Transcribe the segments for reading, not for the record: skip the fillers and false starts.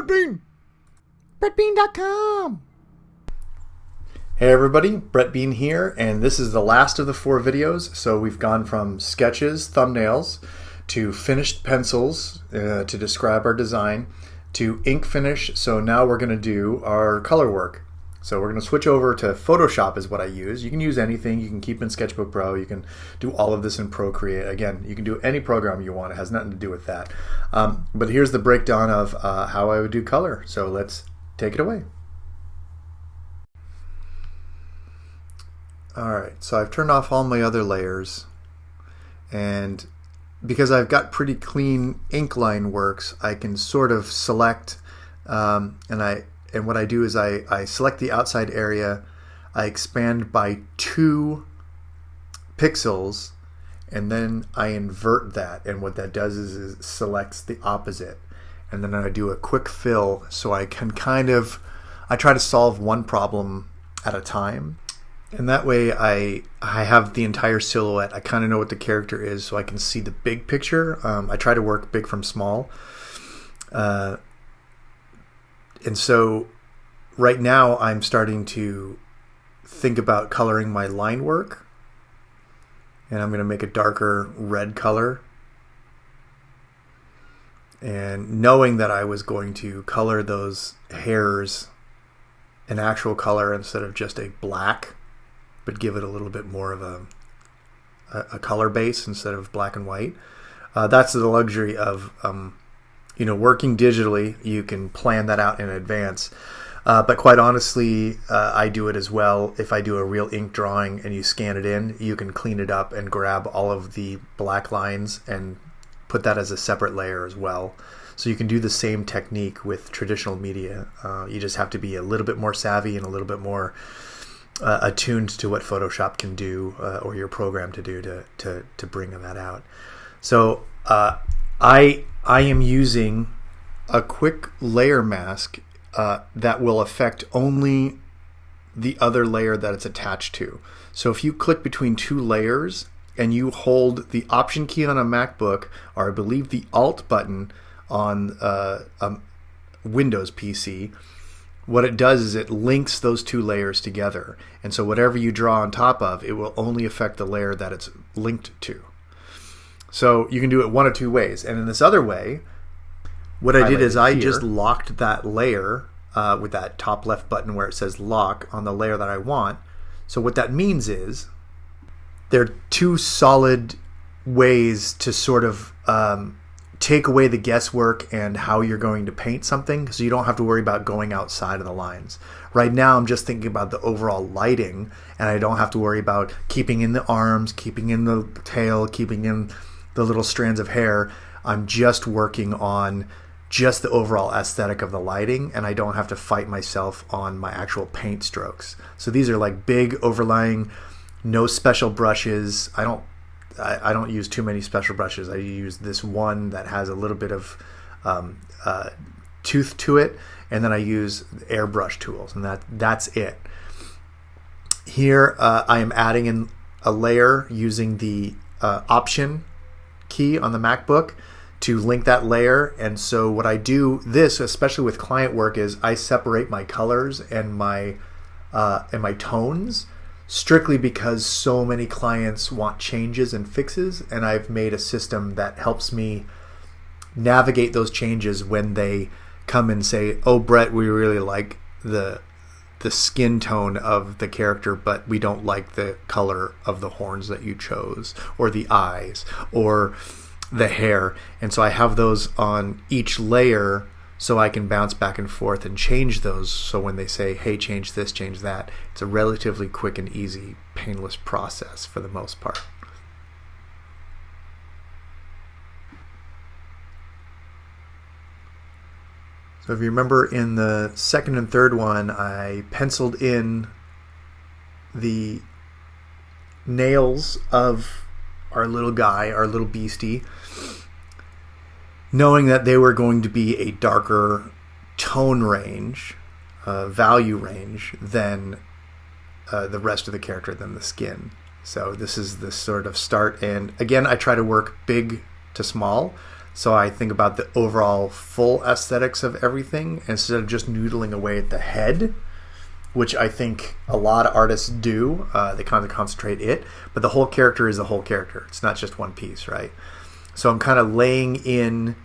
Brett Bean. BrettBean.com. Hey everybody, Brett Bean here, and this is the last of the 4 videos. So we've gone from sketches, thumbnails, to finished pencils to describe our design, to ink finish. So now we're going to do our color work. So we're going to switch over to Photoshop is what I use. You can use anything. You can keep in Sketchbook Pro. You can do all of this in Procreate. Again, you can do any program you want. It has nothing to do with that. But here's the breakdown of how I would do color. So let's take it away. Alright, so I've turned off all my other layers, and because I've got pretty clean ink line works, I can sort of select, and what I do is I select the outside area, I expand by 2 pixels, and then I invert that, and what that does is it selects the opposite, and then I do a quick fill, so I can I try to solve one problem at a time. And that way I have the entire silhouette. I kind of know what the character is, so I can see the big picture. I try to work big from small. And so right now I'm starting to think about coloring my line work. And I'm going to make a darker red color. And knowing that I was going to color those hairs an actual color instead of just a black, but give it a little bit more of a color base instead of black and white. That's the luxury of working digitally. You can plan that out in advance. But quite honestly, I do it as well. If I do a real ink drawing and you scan it in, you can clean it up and grab all of the black lines and put that as a separate layer as well. So you can do the same technique with traditional media. You just have to be a little bit more savvy and a little bit more attuned to what Photoshop can do or your program to do to bring that out. So I am using a quick layer mask that will affect only the other layer that it's attached to. So if you click between 2 layers and you hold the Option key on a MacBook, or I believe the Alt button on a Windows PC, what it does is it links those 2 layers together, and so whatever you draw on top of, it will only affect the layer that it's linked to. So you can do it one of 2 ways. And in this other way, what I did is I just locked that layer with that top left button where it says lock on the layer that I want. So what that means is there are 2 solid ways to sort of take away the guesswork and how you're going to paint something, so you don't have to worry about going outside of the lines. Right now I'm just thinking about the overall lighting, and I don't have to worry about keeping in the arms, keeping in the tail, keeping in the little strands of hair. I'm just working on just the overall aesthetic of the lighting, and I don't have to fight myself on my actual paint strokes. So these are like big overlying, no special brushes. I don't use too many special brushes. I use this one that has a little bit of tooth to it, and then I use airbrush tools, and that's it. Here I am adding in a layer using the Option key on the MacBook to link that layer. And so what I do, this especially with client work, is I separate my colors and my tones, strictly because so many clients want changes and fixes, and I've made a system that helps me navigate those changes when they come and say, oh Brett, we really like the skin tone of the character, but we don't like the color of the horns that you chose, or the eyes, or the hair. And so I have those on each layer, so I can bounce back and forth and change those. So when they say, hey, change this, change that, it's a relatively quick and easy, painless process for the most part. So if you remember, in the second and third one, I penciled in the nails of our little guy, our little beastie, knowing that they were going to be a darker tone range, value range, than the rest of the character, than the skin. So this is the sort of start, and again I try to work big to small. So I think about the overall full aesthetics of everything instead of just noodling away at the head, which I think a lot of artists do. They kind of concentrate it, but the whole character is the whole character. It's not just one piece, right? So I'm kind of laying in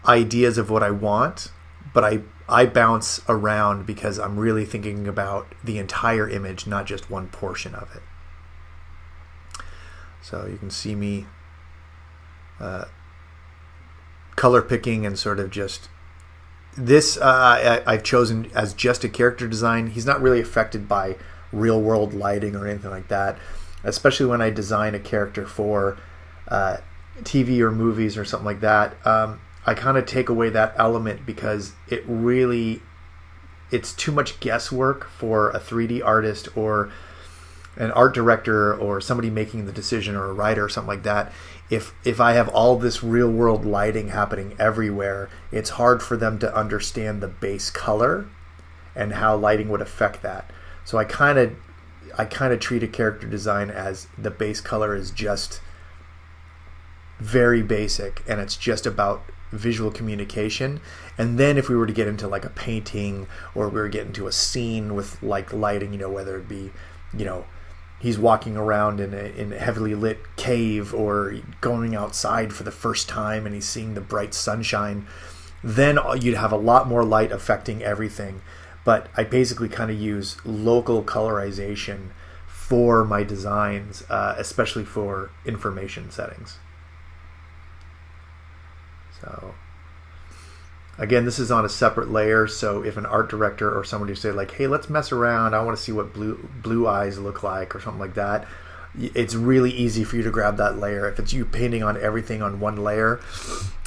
ideas of what I want, but I bounce around because I'm really thinking about the entire image, not just one portion of it. So you can see me color picking and sort of just this I've chosen as just a character design. He's not really affected by real world lighting or anything like that, especially when I design a character for TV or movies or something like that. I kind of take away that element because it's too much guesswork for a 3D artist or an art director or somebody making the decision, or a writer or something like that. If I have all this real world lighting happening everywhere, it's hard for them to understand the base color and how lighting would affect that. So I kind of treat a character design as the base color is just very basic, and it's just about visual communication. And then if we were to get into like a painting, or we were getting into a scene with like lighting, whether it be, he's walking around in a heavily lit cave, or going outside for the first time and he's seeing the bright sunshine, then you'd have a lot more light affecting everything. But I basically kind of use local colorization for my designs, especially for information settings. So again, this is on a separate layer, so if an art director or somebody say like, hey, let's mess around, I want to see what blue eyes look like or something like that, it's really easy for you to grab that layer. If it's you painting on everything on one layer,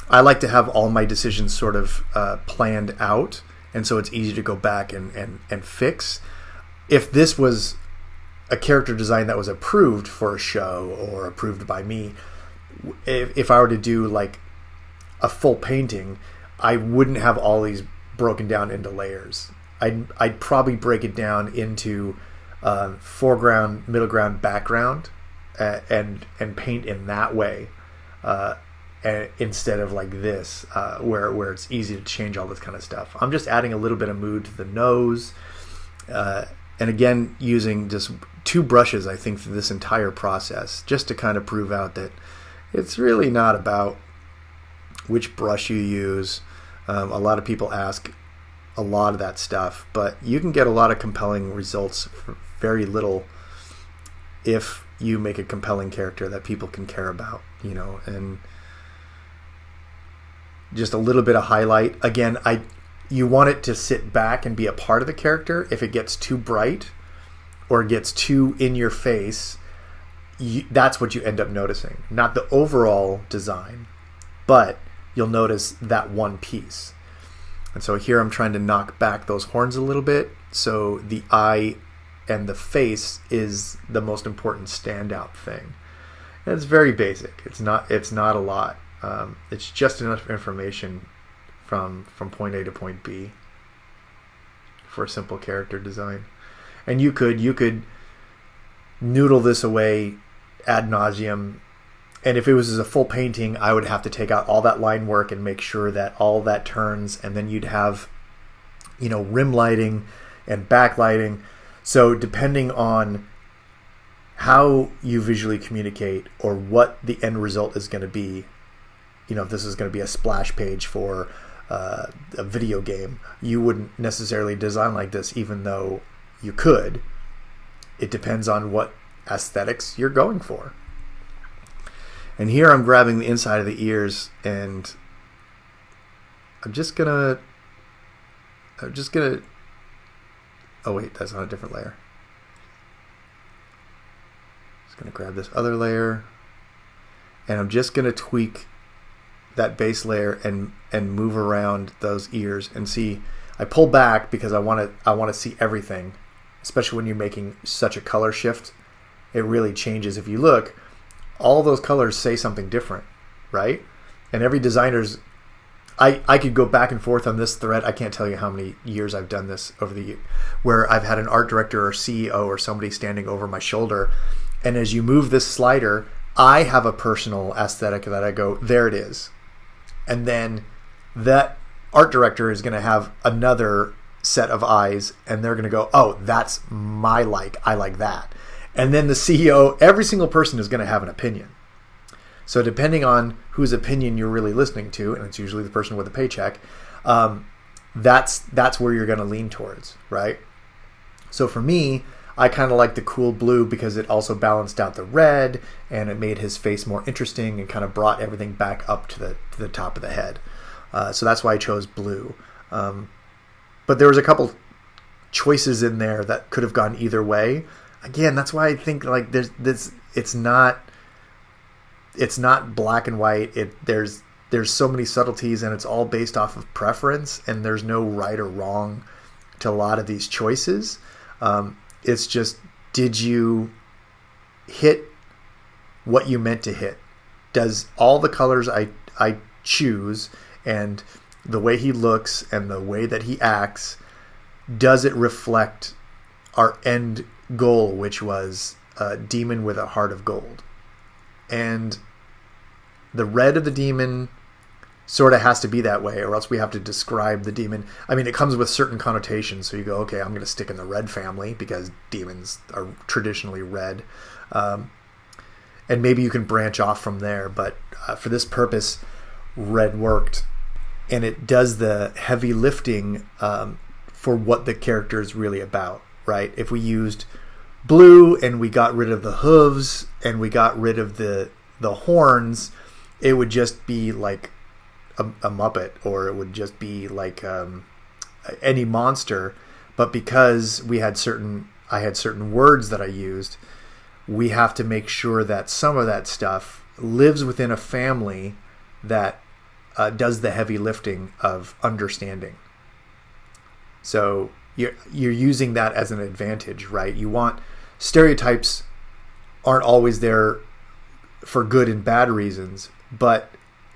I like to have all my decisions sort of planned out, and so it's easy to go back and fix. If this was a character design that was approved for a show or approved by me, if I were to do like a full painting, I wouldn't have all these broken down into layers. I'd probably break it down into foreground, middle ground, background, and paint in that way, instead of like this, where it's easy to change all this kind of stuff. I'm just adding a little bit of mood to the nose, and again using just 2 brushes, I think, through this entire process, just to kind of prove out that it's really not about which brush you use. A lot of people ask a lot of that stuff, but you can get a lot of compelling results for very little if you make a compelling character that people can care about, and just a little bit of highlight. Again, you want it to sit back and be a part of the character. If it gets too bright or it gets too in your face, that's what you end up noticing. Not the overall design, but you'll notice that one piece. And so here I'm trying to knock back those horns a little bit, so the eye and the face is the most important standout thing. And it's very basic. It's not a lot. It's just enough information from point A to point B for a simple character design. And you could noodle this away ad nauseum. And if it was a full painting, I would have to take out all that line work and make sure that all that turns, and then you'd have, rim lighting and backlighting. So depending on how you visually communicate or what the end result is going to be, if this is going to be a splash page for a video game, you wouldn't necessarily design like this, even though you could. It depends on what aesthetics you're going for. And here I'm grabbing the inside of the ears, and I'm just gonna oh wait, that's on a different layer. Just gonna grab this other layer, and I'm just gonna tweak that base layer and move around those ears and see. I pull back because I want to see everything, especially when you're making such a color shift. It really changes. If you look, all those colors say something different, right? And every designer's, I could go back and forth on this thread. I can't tell you how many years I've done this over the year, where I've had an art director or CEO or somebody standing over my shoulder, and as you move this slider, I have a personal aesthetic that I go, there it is. and then that art director is going to have another set of eyes, and they're going to go, oh, that's my I like that. And then the CEO, every single person is going to have an opinion. So depending on whose opinion you're really listening to, and it's usually the person with a paycheck, that's where you're going to lean towards, right? So for me, I kind of like the cool blue because it also balanced out the red, and it made his face more interesting and kind of brought everything back up to the top of the head. So that's why I chose blue. But there was a couple choices in there that could have gone either way. Again, that's why I think like there's this. It's not black and white. There's so many subtleties, and it's all based off of preference, and there's no right or wrong to a lot of these choices. It's just, did you hit what you meant to hit? Does all the colors I choose, and the way he looks and the way that he acts, does it reflect our end goal, which was a demon with a heart of gold? And the red of the demon sort of has to be that way, or else we have to describe the demon. I mean, it comes with certain connotations, so you go, okay, I'm going to stick in the red family because demons are traditionally red. And maybe you can branch off from there, but for this purpose, red worked. And it does the heavy lifting for what the character is really about, right? If we used blue and we got rid of the hooves and we got rid of the horns, it would just be like a Muppet, or it would just be like any monster. But because I had certain words that I used, we have to make sure that some of that stuff lives within a family that does the heavy lifting of understanding. So you're using that as an advantage, right? You want stereotypes aren't always there for good and bad reasons, but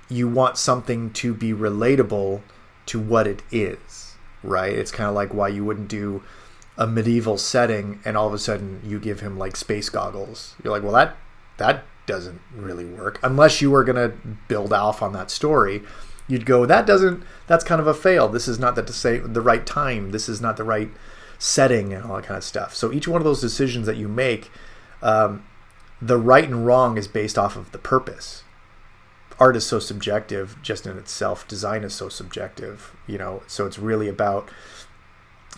you want something to be relatable to what it is, right? It's kind of like why you wouldn't do a medieval setting and all of a sudden you give him like space goggles. You're like, well, that doesn't really work unless you were going to build off on that story. You'd go, that's kind of a fail. This is not the right time. This is not the right setting and all that kind of stuff. So each one of those decisions that you make, the right and wrong is based off of the purpose. Art is so subjective just in itself. Design is so subjective, so it's really about,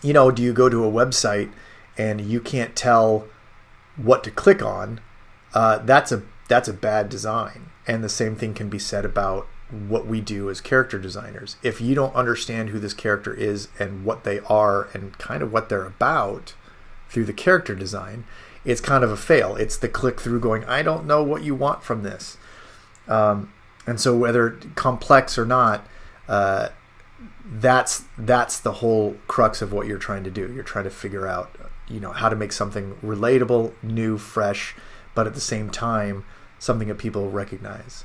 do you go to a website and you can't tell what to click on? That's a bad design. And the same thing can be said about what we do as character designers. If you don't understand who this character is and what they are and kind of what they're about through the character design, it's kind of a fail. It's the click through going, I don't know what you want from this. And so whether complex or not, that's the whole crux of what you're trying to do. You're trying to figure out, how to make something relatable, new, fresh, but at the same time, something that people recognize.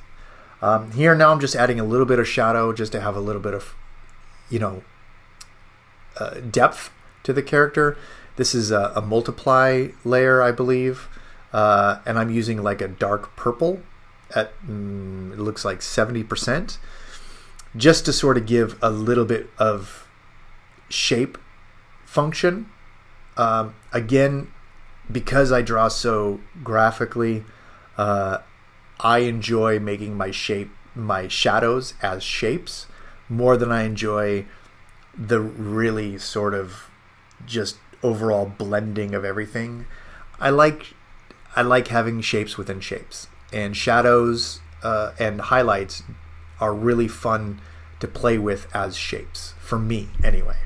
Here now I'm just adding a little bit of shadow just to have a little bit of, depth to the character. This is a multiply layer, I believe, and I'm using like a dark purple at it looks like 70%, just to sort of give a little bit of shape function. Again, because I draw so graphically, I enjoy making my shadows as shapes more than I enjoy the really sort of just overall blending of everything. I like having shapes within shapes, and shadows and highlights are really fun to play with as shapes, for me anyway.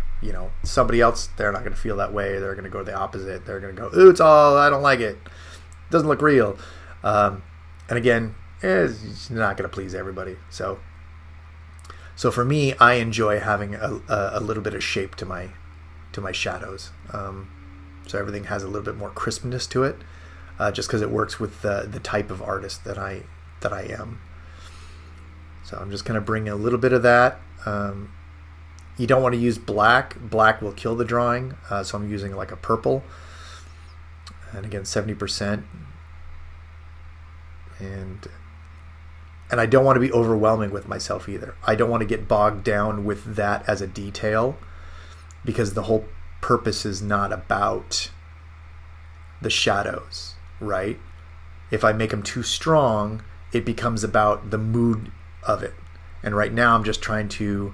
Somebody else, they're not going to feel that way. They're going to go the opposite. They're going to go, ooh, I don't like it. It doesn't look real. And again, it's not going to please everybody. So for me, I enjoy having a little bit of shape to my shadows. So everything has a little bit more crispness to it, just because it works with the type of artist that I am. So I'm just going to bring a little bit of that. You don't want to use black. Black will kill the drawing. So I'm using like a purple. And again, 70%. And And I don't want to be overwhelming with myself either. I don't want to get bogged down with that as a detail, because the whole purpose is not about the shadows, right? If I make them too strong, it becomes about the mood of it. And right now I'm just trying to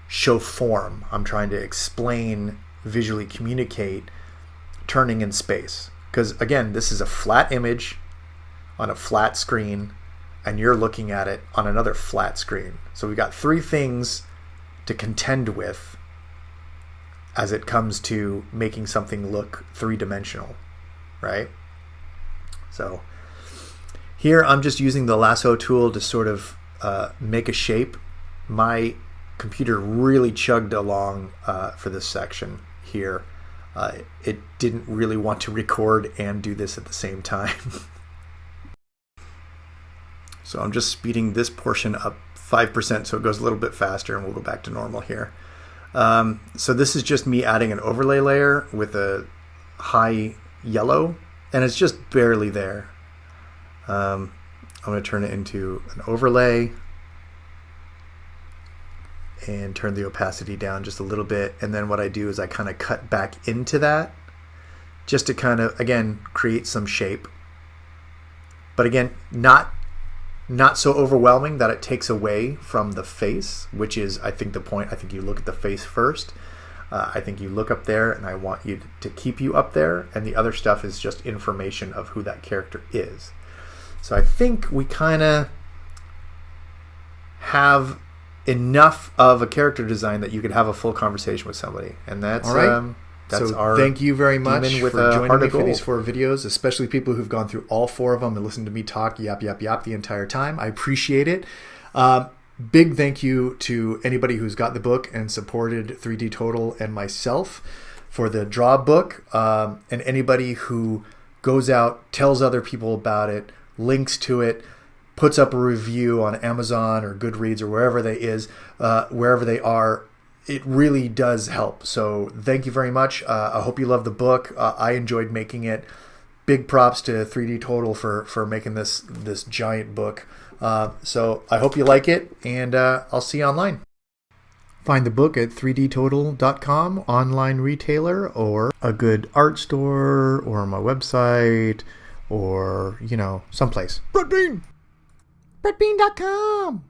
show form. I'm trying to explain, visually communicate turning in space. Because again, this is a flat image on a flat screen, and you're looking at it on another flat screen. So we've got three things to contend with as it comes to making something look three-dimensional, right? So here I'm just using the lasso tool to sort of make a shape. My computer really chugged along for this section here. It didn't really want to record and do this at the same time. So I'm just speeding this portion up 5% so it goes a little bit faster, and we'll go back to normal here. So this is just me adding an overlay layer with a high yellow, and it's just barely there. I'm going to turn it into an overlay and turn the opacity down just a little bit. And then what I do is I kind of cut back into that just to kind of, again, create some shape. But again, not so overwhelming that it takes away from the face, which is, I think, the point. I think you look at the face first. I think you look up there, and I want you to keep you up there, and the other stuff is just information of who that character is. So I think we kind of have enough of a character design that you could have a full conversation with somebody. And that's all right. That's so our thank you very much with for joining me for goal. these 4 videos, especially people who've gone through all 4 of them and listened to me talk yap the entire time. I appreciate it. Big thank you to anybody who's got the book and supported 3D Total and myself for the draw book, and anybody who goes out, tells other people about it, links to it, puts up a review on Amazon or Goodreads or wherever they are. It really does help. So thank you very much. I hope you love the book. I enjoyed making it. Big props to 3D Total for making this giant book. So I hope you like it, and I'll see you online. Find the book at 3dtotal.com, online retailer, or a good art store, or my website, or, someplace. BrettBean.com.